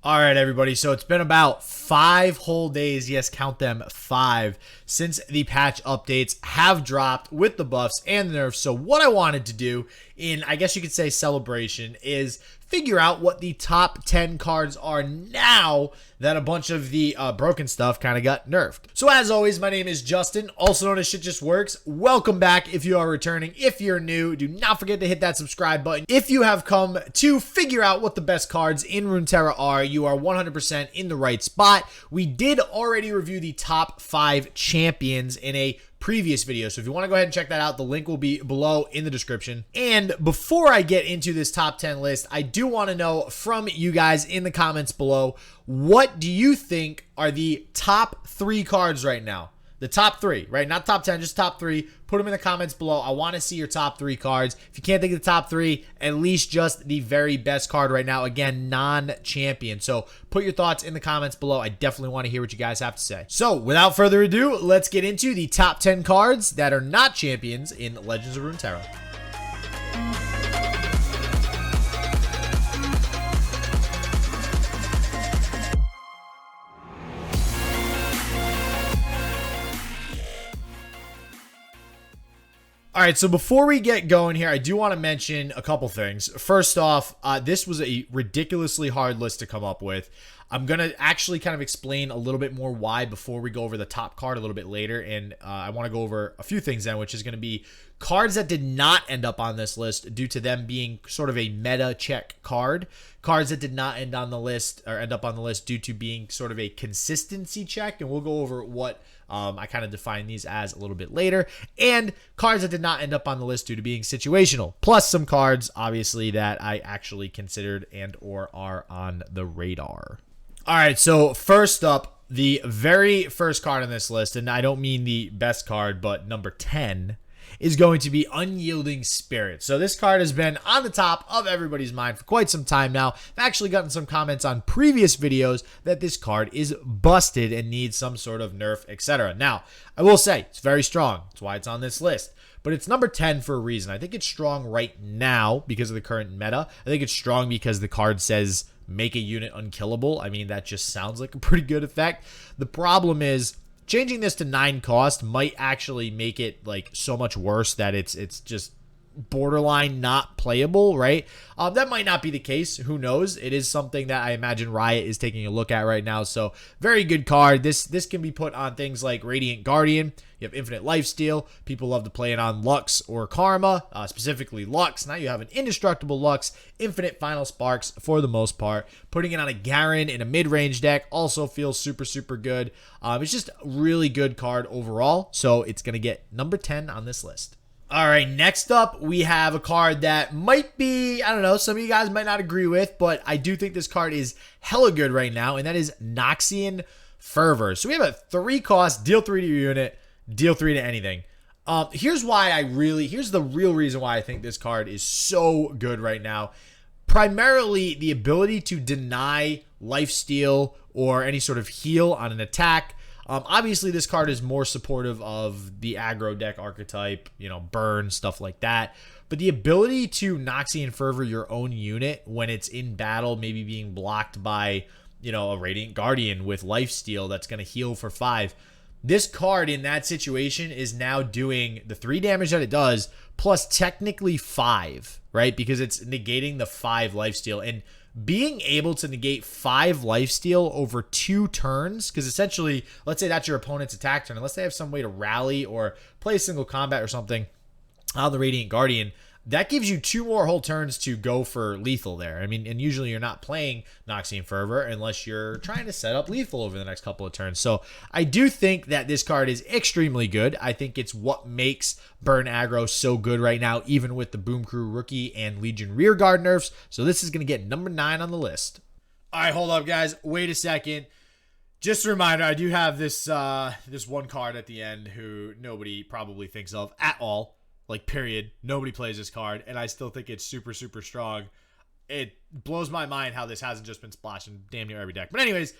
All right, everybody. So it's been about 5 whole days. Yes, count them, 5, since the patch updates have dropped with the buffs and the nerfs. So what I wanted to do in, I guess you could say, celebration is figure out what the top 10 cards are now that a bunch of the broken stuff kind of got nerfed. So as always, my name is Justin, also known as Shit Just Works. Welcome back if you are returning. If you're new, do not forget to hit that subscribe button. If you have come to figure out what the best cards in Runeterra are, you are 100% in the right spot. We did already review the top 5 champions in a previous video, so if you want to go ahead and check that out, the link will be below in the description. And before I get into this top 10 list, I do want to know from you guys in the comments below, what do you think are the top 3 cards right now? The top 3, right? Not top 10, just top 3. Put them in the comments below. I want to see your top 3 cards. If you can't think of the top 3, at least just the very best card right now. Again, non-champion. So put your thoughts in the comments below. I definitely want to hear what you guys have to say. So without further ado, let's get into the top 10 cards that are not champions in Legends of Runeterra. All right, so before we get going here, I do want to mention a couple things. First off, this was a ridiculously hard list to come up with. I'm going to actually kind of explain a little bit more why before we go over the top card a little bit later. And I want to go over a few things then, which is going to be cards that did not end up on this list due to them being sort of a meta check card. Cards that did not end on the list or end up on the list due to being sort of a consistency check. And we'll go over what I kind of define these as a little bit later. And cards that did not end up on the list due to being situational. Plus some cards, obviously, that I actually considered and or are on the radar. All right, so first up, the very first card on this list, and I don't mean the best card, but number 10, is going to be Unyielding Spirit. So this card has been on the top of everybody's mind for quite some time now. I've actually gotten some comments on previous videos that this card is busted and needs some sort of nerf, etc. Now, I will say, it's very strong. That's why it's on this list. But it's number 10 for a reason. I think it's strong right now because of the current meta. I think it's strong because the card says make a unit unkillable. I mean, that just sounds like a pretty good effect. The problem is changing this to 9 cost might actually make it like so much worse that it's just borderline not playable, right? That might not be the case. Who knows? It is something that I imagine Riot is taking a look at right now. So very good card. This can be put on things like Radiant Guardian. You have infinite lifesteal. People love to play it on Lux or Karma, specifically Lux. Now you have an indestructible Lux, infinite final sparks for the most part. Putting it on a Garen in a mid-range deck also feels super, super good. It's just a really good card overall. So it's going to get number 10 on this list. All right, next up, we have a card that might be, I don't know, some of you guys might not agree with, but I do think this card is hella good right now, and that is Noxian Fervor. So we have a 3 cost, deal 3 to your unit, deal 3 to anything. Here's the real reason why I think this card is so good right now. Primarily, the ability to deny lifesteal or any sort of heal on an attack. Obviously, this card is more supportive of the aggro deck archetype, burn, stuff like that. But the ability to Noxian Fervor your own unit when it's in battle, maybe being blocked by, a Radiant Guardian with lifesteal that's going to heal for 5. This card in that situation is now doing the 3 damage that it does, plus technically 5, right? Because it's negating the 5 lifesteal. And being able to negate 5 lifesteal over 2 turns, because essentially, let's say that's your opponent's attack turn, unless they have some way to rally or play single combat or something on the Radiant Guardian, that gives you 2 more whole turns to go for lethal there. I mean, and usually you're not playing Noxian Fervor unless you're trying to set up lethal over the next couple of turns. So I do think that this card is extremely good. I think it's what makes burn aggro so good right now, even with the Boom Crew Rookie and Legion Rearguard nerfs. So this is going to get number 9 on the list. All right, hold up, guys. Wait a second. Just a reminder, I do have this one card at the end who nobody probably thinks of at all. Like, period. Nobody plays this card, and I still think it's super, super strong. It blows my mind how this hasn't just been splashed in damn near every deck. But anyways,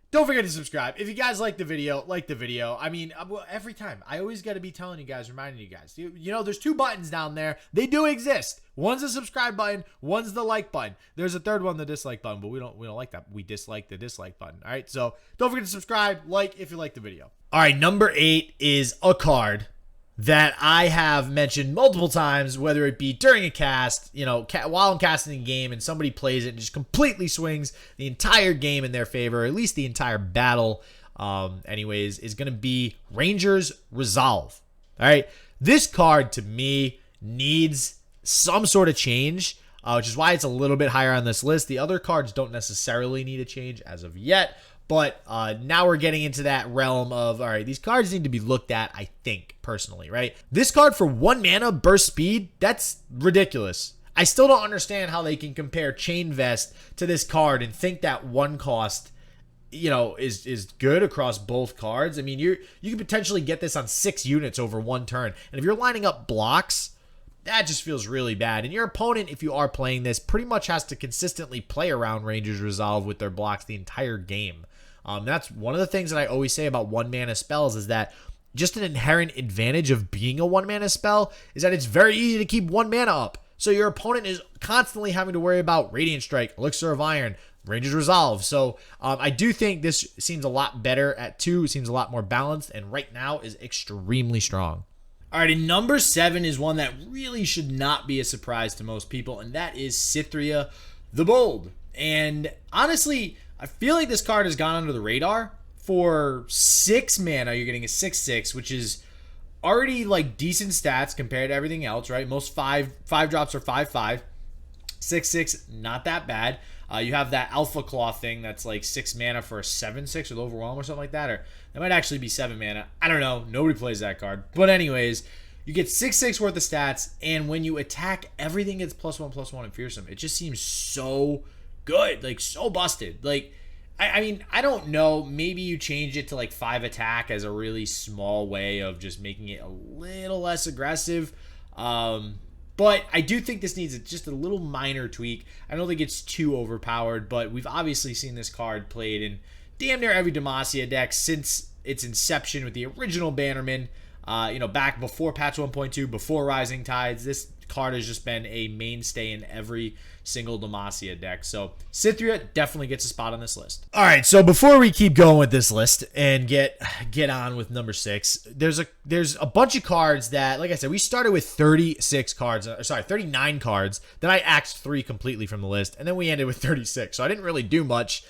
Don't forget to subscribe. If you guys like the video, like the video. I mean, every time, I always got to be telling you guys, reminding you guys. You know, there's 2 buttons down there. They do exist. One's the subscribe button. One's the like button. There's a third one, the dislike button, but we don't like that. We dislike the dislike button. All right, so don't forget to subscribe, like if you like the video. All right, number 8 is a card that I have mentioned multiple times, whether it be during a cast, you know, while I'm casting a game and somebody plays it and just completely swings the entire game in their favor, or at least the entire battle, anyways, is going to be Ranger's Resolve. All right. This card, to me, needs some sort of change, which is why it's a little bit higher on this list. The other cards don't necessarily need a change as of yet. But now we're getting into that realm of, all right, these cards need to be looked at, I think, personally, right? This card for 1 mana burst speed, that's ridiculous. I still don't understand how they can compare Chain Vest to this card and think that 1 cost, you know, is good across both cards. I mean, you could potentially get this on 6 units over 1 turn. And if you're lining up blocks, that just feels really bad. And your opponent, if you are playing this, pretty much has to consistently play around Ranger's Resolve with their blocks the entire game. That's one of the things that I always say about 1 mana spells, is that just an inherent advantage of being a 1 mana spell is that it's very easy to keep 1 mana up. So your opponent is constantly having to worry about Radiant Strike, Elixir of Iron, Ranger's Resolve. So I do think this seems a lot better at 2. It seems a lot more balanced, and right now is extremely strong. All right, and number 7 is one that really should not be a surprise to most people, and that is Cithria the Bold. And honestly, I feel like this card has gone under the radar. For 6 mana, you're getting a 6/6, which is already like decent stats compared to everything else, right? Most 5 drops are 5/5. 6/6, not that bad. You have that Alpha Claw thing that's like 6 mana for a 7/6 with Overwhelm or something like that, or that might actually be 7 mana. I don't know. Nobody plays that card. But anyways, you get 6/6 worth of stats, and when you attack, everything gets +1/+1 and Fearsome. It just seems so good, like so busted. Like, I mean, I don't know, maybe you change it to like 5 attack as a really small way of just making it a little less aggressive, but I do think this needs just a little minor tweak. I don't think it's too overpowered, but we've obviously seen this card played in damn near every Demacia deck since its inception with the original Bannerman, you know, back before patch 1.2, before Rising Tides. This card has just been a mainstay in every single Demacia deck. So Cithria definitely gets a spot on this list. All right, so before we keep going with this list and get on with number 6, there's a bunch of cards that, like I said, we started with 36 cards, sorry, 39 cards. Then I axed 3 completely from the list, and then we ended with 36. So I didn't really do much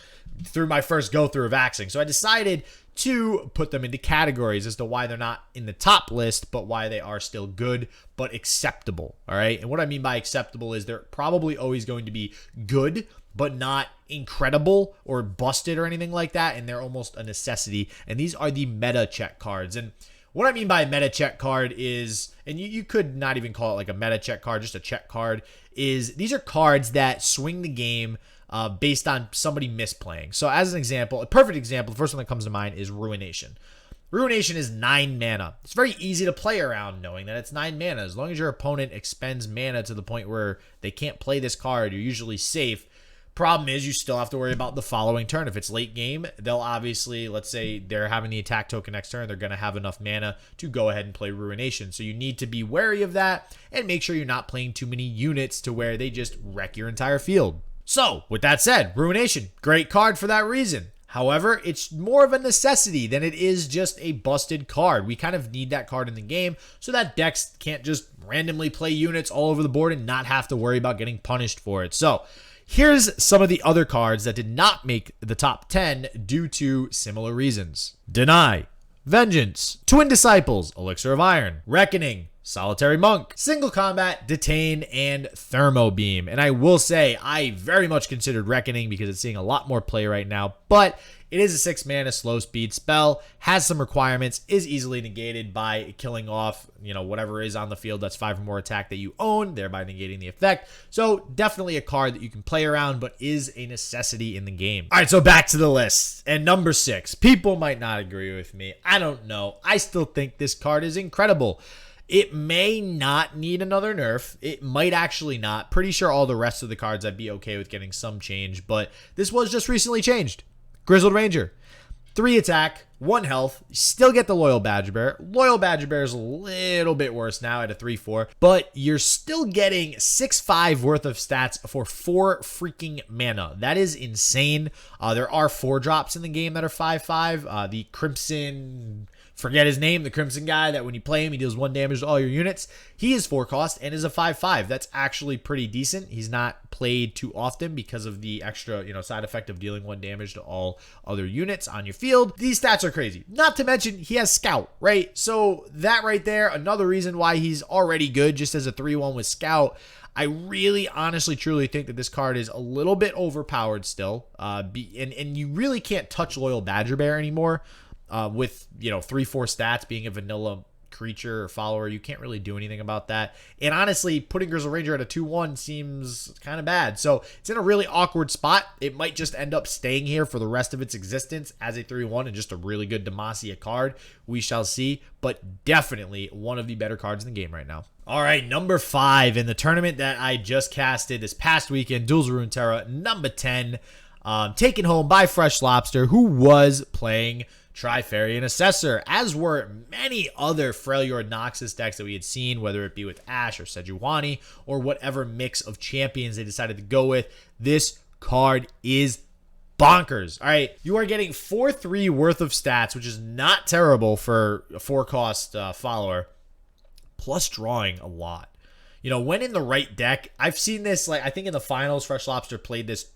through my first go through of axing. So I decided to put them into categories as to why they're not in the top list, but why they are still good, but acceptable. All right. And what I mean by acceptable is they're probably always going to be good, but not incredible or busted or anything like that. And they're almost a necessity. And these are the meta check cards. And what I mean by a meta check card is, and you could not even call it like a meta check card, just a check card, is these are cards that swing the game based on somebody misplaying. So as an example, a perfect example, the first one that comes to mind is Ruination. Ruination is 9 mana. It's very easy to play around knowing that it's 9 mana. As long as your opponent expends mana to the point where they can't play this card, you're usually safe. Problem is, you still have to worry about the following turn. If it's late game, they'll obviously, let's say they're having the attack token next turn, they're going to have enough mana to go ahead and play Ruination. So you need to be wary of that and make sure you're not playing too many units to where they just wreck your entire field. So, with that said, Ruination, great card for that reason. However, it's more of a necessity than it is just a busted card. We kind of need that card in the game so that decks can't just randomly play units all over the board and not have to worry about getting punished for it. So, here's some of the other cards that did not make the top 10 due to similar reasons. Deny, Vengeance, Twin Disciples, Elixir of Iron, Reckoning, Solitary Monk, Single Combat, Detain, and Thermo Beam. And I will say, I very much considered Reckoning because it's seeing a lot more play right now, but it is a 6 mana slow speed spell, has some requirements, is easily negated by killing off, you know, whatever is on the field that's 5 or more attack that you own, thereby negating the effect. So definitely a card that you can play around, but is a necessity in the game. All right, so back to the list. And number 6, people might not agree with me. I don't know. I still think this card is incredible. It may not need another nerf. It might actually not. Pretty sure all the rest of the cards I'd be okay with getting some change, but this was just recently changed. Grizzled Ranger. 3 attack, 1 health. You still get the Loyal Badger Bear. Loyal Badger Bear is a little bit worse now at a 3-4, but you're still getting 6-5 worth of stats for 4 freaking mana. That is insane. There are 4 drops in the game that are 5-5. The Crimson, forget his name, the Crimson guy that when you play him, he deals 1 damage to all your units. He is 4 cost and is a 5-5. That's actually pretty decent. He's not played too often because of the extra, side effect of dealing 1 damage to all other units on your field. These stats are crazy. Not to mention he has Scout, right? So that right there, another reason why he's already good just as a 3-1 with Scout. I really, honestly, truly think that this card is a little bit overpowered still. And you really can't touch Loyal Badger Bear anymore. With 3-4 stats, being a vanilla creature or follower, you can't really do anything about that. And honestly, putting Grizzle Ranger at a 2-1 seems kind of bad. So it's in a really awkward spot. It might just end up staying here for the rest of its existence as a 3-1 and just a really good Demacia card. We shall see, but definitely one of the better cards in the game right now. All right, number 5 in the tournament that I just casted this past weekend, Duels of Runeterra, number 10, taken home by Fresh Lobster, who was playing Trifarian Assessor, as were many other Freljord Noxus decks that we had seen, whether it be with Ashe or Sejuani or whatever mix of champions they decided to go with. This card is bonkers. All right, you are getting 4-3 worth of stats, which is not terrible for a 4-cost follower, plus drawing a lot. When in the right deck, I've seen this, I think in the finals, Fresh Lobster played this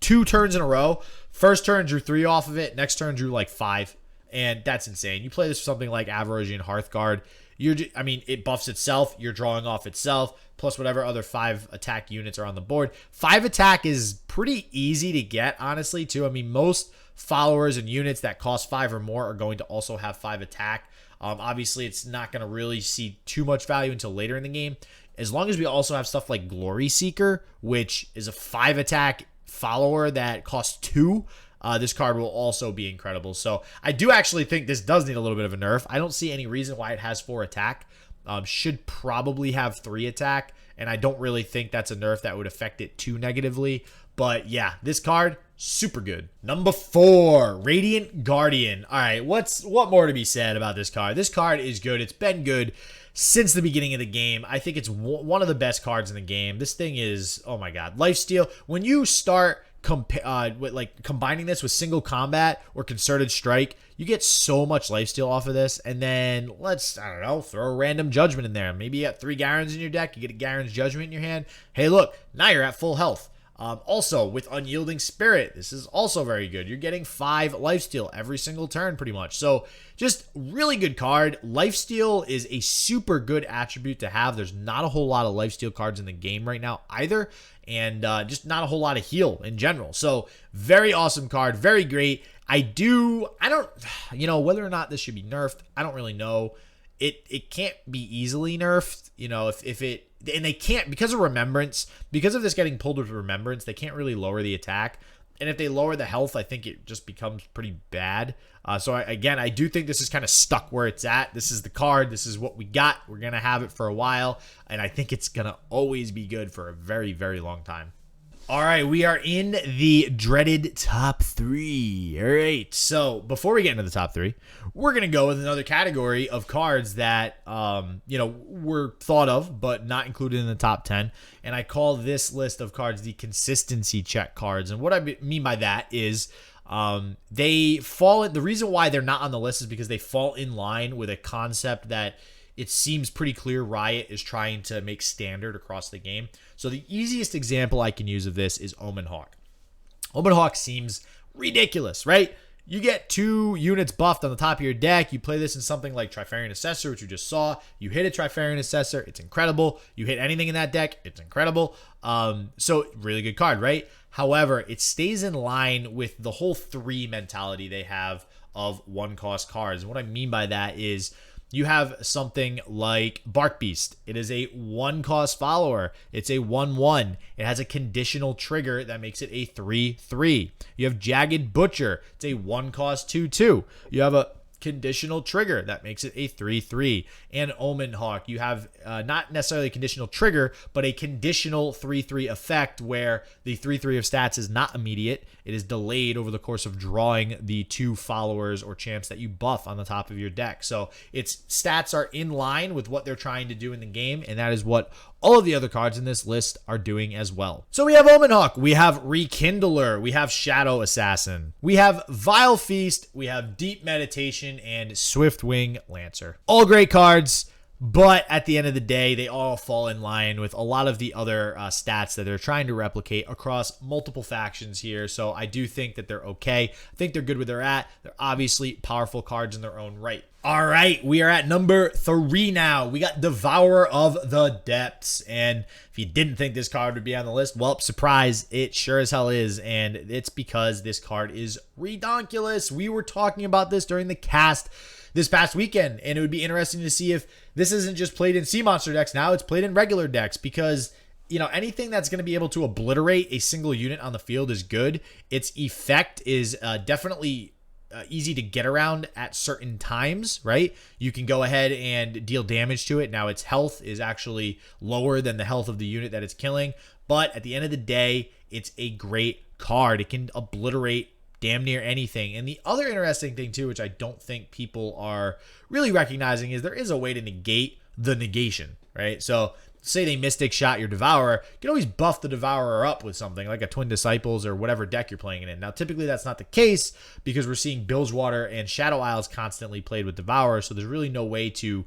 2 turns in a row. First turn drew 3 off of it. Next turn drew 5. And that's insane. You play this for something like Avarosian Hearthguard. It buffs itself. You're drawing off itself, plus whatever other 5 attack units are on the board. 5 attack is pretty easy to get, honestly, too. Most followers and units that cost 5 or more are going to also have 5 attack. Obviously, it's not going to really see too much value until later in the game. As long as we also have stuff like Glory Seeker, which is a 5 attack follower that costs 2, this card will also be incredible. So I do actually think this does need a little bit of a nerf. I don't see any reason why it has 4 attack. Should probably have 3 attack, and I don't really think that's a nerf that would affect it too negatively. But yeah, this card, super good. Number 4, Radiant Guardian. All right, what more to be said about this card? This card is good. It's been good since the beginning of the game. I think it's one of the best cards in the game. This thing is, oh my god, lifesteal. When you start combining this with single combat or concerted strike, you get so much lifesteal off of this. And then throw a random judgment in there. Maybe you got 3 Garens in your deck, you get a Garen's Judgment in your hand. Hey, look, now you're at full health. Also, with Unyielding Spirit, this is also very good. You're getting 5 lifesteal every single turn, pretty much. So, just really good card. Lifesteal is a super good attribute to have. There's not a whole lot of lifesteal cards in the game right now either, and just not a whole lot of heal in general. So, very awesome card, very great. I don't, whether or not this should be nerfed, I don't really know. It can't be easily nerfed, if it, and they can't, because of Remembrance, because of this getting pulled with Remembrance, they can't really lower the attack. And if they lower the health, I think it just becomes pretty bad. I do think this is kind of stuck where it's at. This is the card. This is what we got. We're going to have it for a while. And I think it's going to always be good for a very, very long time. All right, we are in the dreaded top 3. All right, so before we get into the top 3, we're going to go with another category of cards that, were thought of but not included in the top 10. And I call this list of cards the consistency check cards. And what I mean by that is they fall, the reason why they're not on the list is because they fall in line with a concept that it seems pretty clear Riot is trying to make standard across the game. So the easiest example I can use of this is Omen Hawk. Omen Hawk seems ridiculous, right? You get 2 units buffed on the top of your deck. You play this in something like Trifarian Assessor, which you just saw. You hit a Trifarian Assessor, it's incredible. You hit anything in that deck, it's incredible. So really good card, right? However, it stays in line with the whole 3 mentality they have of 1-cost cards. And what I mean by that is you have something like Bark Beast. It is a 1-cost follower. It's a 1/1. It has a conditional trigger that makes it a 3/3. You have Jagged Butcher. It's a 1-cost 2/2. You have a conditional trigger. That makes it a 3/3. And Omen Hawk, you have not necessarily a conditional trigger, but a conditional 3/3 effect where the 3/3 of stats is not immediate. It is delayed over the course of drawing the 2 followers or champs that you buff on the top of your deck. So its stats are in line with what they're trying to do in the game, and that is what all of the other cards in this list are doing as well. So we have Omen Hawk, we have Rekindler, we have Shadow Assassin, we have Vile Feast, we have Deep Meditation, and Swiftwing Lancer. All great cards. But at the end of the day, they all fall in line with a lot of the other stats that they're trying to replicate across multiple factions here. So I do think that they're okay. I think they're good where they're at. They're obviously powerful cards in their own right. All right, we are at number 3 now. We got Devourer of the Depths. And if you didn't think this card would be on the list, well, surprise, it sure as hell is. And it's because this card is redonkulous. We were talking about this during the cast this past weekend, and it would be interesting to see if this isn't just played in sea monster decks. Now it's played in regular decks, because anything that's going to be able to obliterate a single unit on the field is good. Its effect is definitely easy to get around at certain times, right? You can go ahead and deal damage to it. Now its health is actually lower than the health of the unit that it's killing, but at the end of the day, it's a great card. It can obliterate damn near anything. And the other interesting thing too, which I don't think people are really recognizing, is there is a way to negate the negation, right? So say they Mystic Shot your Devourer, you can always buff the Devourer up with something like a Twin Disciples or whatever deck you're playing it in. Now, typically that's not the case, because we're seeing Bilgewater and Shadow Isles constantly played with Devourer, so there's really no way to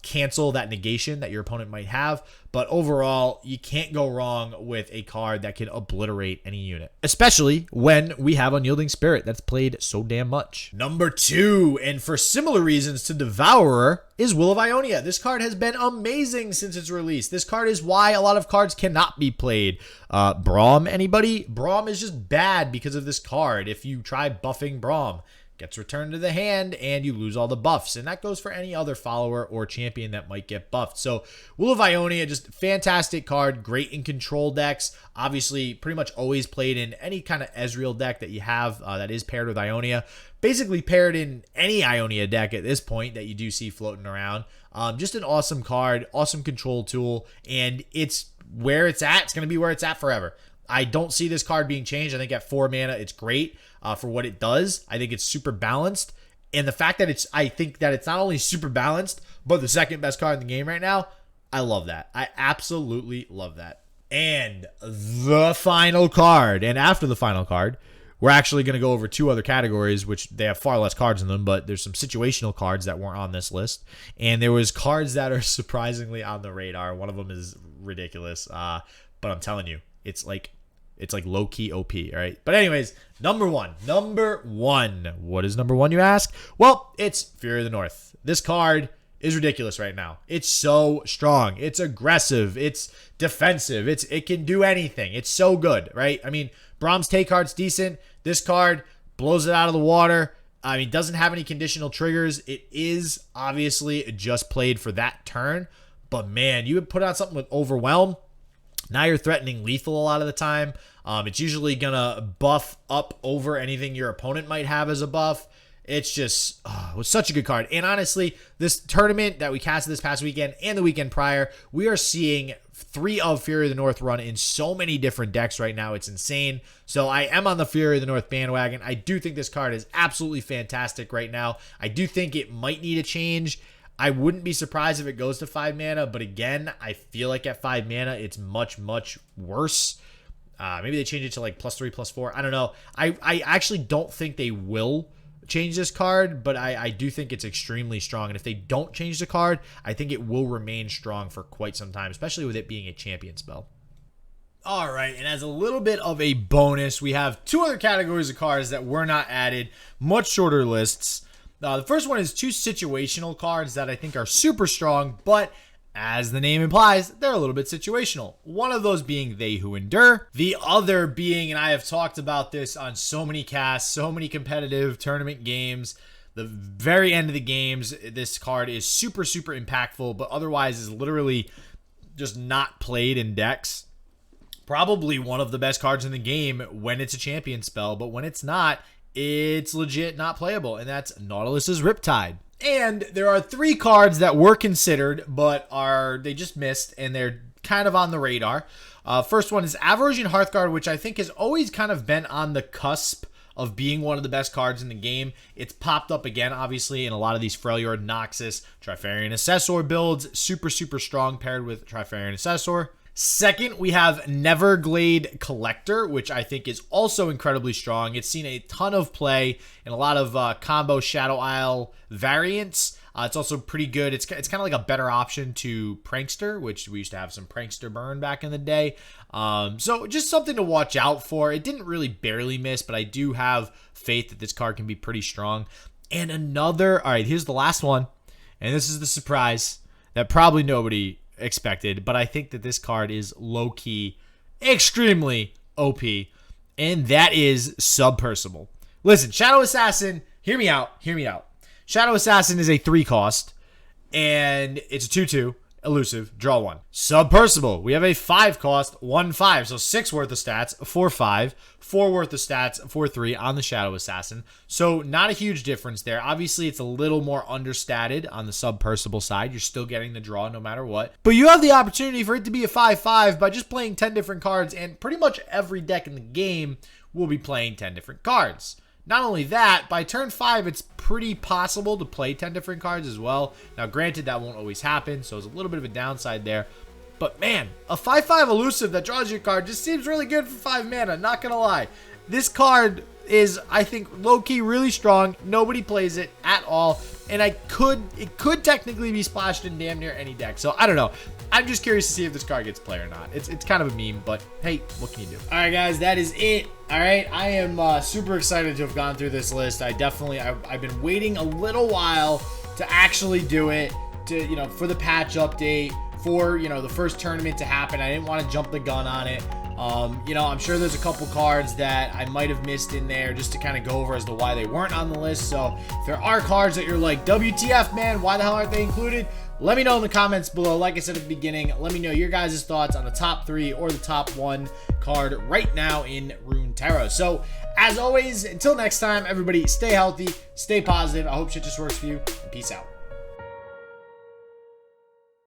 cancel that negation that your opponent might have. But overall, you can't go wrong with a card that can obliterate any unit, especially when we have Unyielding Spirit that's played so damn much. Number 2, and for similar reasons to Devourer, is Will of Ionia. This card has been amazing since its release. This card is why a lot of cards cannot be played. Braum, anybody? Braum is just bad because of this card. If you try buffing Braum, gets returned to the hand and you lose all the buffs. And that goes for any other follower or champion that might get buffed. So Will of Ionia, just fantastic card, great in control decks. Obviously, pretty much always played in any kind of Ezreal deck that you have that is paired with Ionia. Basically paired in any Ionia deck at this point that you do see floating around. Just an awesome card, awesome control tool, and it's where it's at. It's going to be where it's at forever. I don't see this card being changed. I think at 4 mana, it's great for what it does. I think it's super balanced. And the fact that I think that it's not only super balanced, but the second best card in the game right now, I love that. I absolutely love that. And the final card, and after the final card, we're actually going to go over 2 other categories, which they have far less cards in them, but there's some situational cards that weren't on this list. And there was cards that are surprisingly on the radar. One of them is ridiculous, but I'm telling you, it's like low-key OP, right? But anyways, number one. What is number 1, you ask? Well, it's Fury of the North. This card is ridiculous right now. It's so strong. It's aggressive. It's defensive. It can do anything. It's so good, right? I mean, Braum's take card's decent. This card blows it out of the water. I mean, doesn't have any conditional triggers. It is obviously just played for that turn. But man, you would put out something with Overwhelm. Now you're threatening lethal a lot of the time. It's usually going to buff up over anything your opponent might have as a buff. It's just, it was such a good card. And honestly, this tournament that we casted this past weekend and the weekend prior, we are seeing 3 of Fury of the North run in so many different decks right now. It's insane. So I am on the Fury of the North bandwagon. I do think this card is absolutely fantastic right now. I do think it might need a change. I wouldn't be surprised if it goes to 5 mana, but again, I feel like at 5 mana, it's much, much worse. Maybe they change it to like +3/+4. I don't know. I actually don't think they will change this card, but I do think it's extremely strong. And if they don't change the card, I think it will remain strong for quite some time, especially with it being a champion spell. All right, and as a little bit of a bonus, we have 2 other categories of cards that were not added, much shorter lists. The first one is 2 situational cards that I think are super strong, but as the name implies, they're a little bit situational. One of those being They Who Endure. The other being, and I have talked about this on so many casts, so many competitive tournament games, the very end of the games, this card is super, super impactful, but otherwise is literally just not played in decks. Probably one of the best cards in the game when it's a champion spell, but when it's not, it's legit not playable, and that's Nautilus's Riptide. And there are 3 cards that were considered, but they just missed, and they're kind of on the radar. First one is Avarosian Hearthguard, which I think has always kind of been on the cusp of being one of the best cards in the game. It's popped up again, obviously, in a lot of these Freljord, Noxus, Trifarian Assessor builds. Super, super strong paired with Trifarian Assessor. Second, we have Neverglade Collector, which I think is also incredibly strong. It's seen a ton of play in a lot of combo Shadow Isle variants. It's also pretty good. It's kind of like a better option to Prankster, which we used to have some Prankster burn back in the day. So just something to watch out for. It didn't really barely miss, but I do have faith that this card can be pretty strong. And another, all right, here's the last one. And this is the surprise that probably nobody expected, but I think that this card is low-key extremely OP, and that is Submersible. Listen, Shadow Assassin, hear me out. Shadow Assassin is a 3 cost, and it's a 2/2, elusive, draw 1. Submersible, we have a 5 cost, 1/5, so 6 worth of stats, 4/5, 4 worth of stats, 4/3 on the Shadow Assassin. So not a huge difference there. Obviously, it's a little more understated on the Submersible side. You're still getting the draw no matter what. But you have the opportunity for it to be a 5/5 by just playing 10 different cards, and pretty much every deck in the game will be playing 10 different cards. Not only that, by turn 5, it's pretty possible to play 10 different cards as well. Now, granted, that won't always happen, so it's a little bit of a downside there. But man, a 5/5 elusive that draws your card just seems really good for 5 mana, not gonna lie. This card is, I think, low-key really strong. Nobody plays it at all, and it could technically be splashed in damn near any deck. So, I don't know. I'm just curious to see if this card gets play or not. It's kind of a meme, but hey, what can you do? All right, guys, that is it. All right, I am super excited to have gone through this list. I've been waiting a little while to actually do it, for the patch update, for, the first tournament to happen. I didn't want to jump the gun on it. I'm sure there's a couple cards that I might have missed in there just to kind of go over as to why they weren't on the list. So if there are cards that you're like, WTF, man, why the hell aren't they included? Let me know in the comments below. Like I said at the beginning, let me know your guys' thoughts on the top 3 or the top 1 card right now in Runeterra. So as always, until next time, everybody stay healthy, stay positive. I hope shit just works for you, and peace out.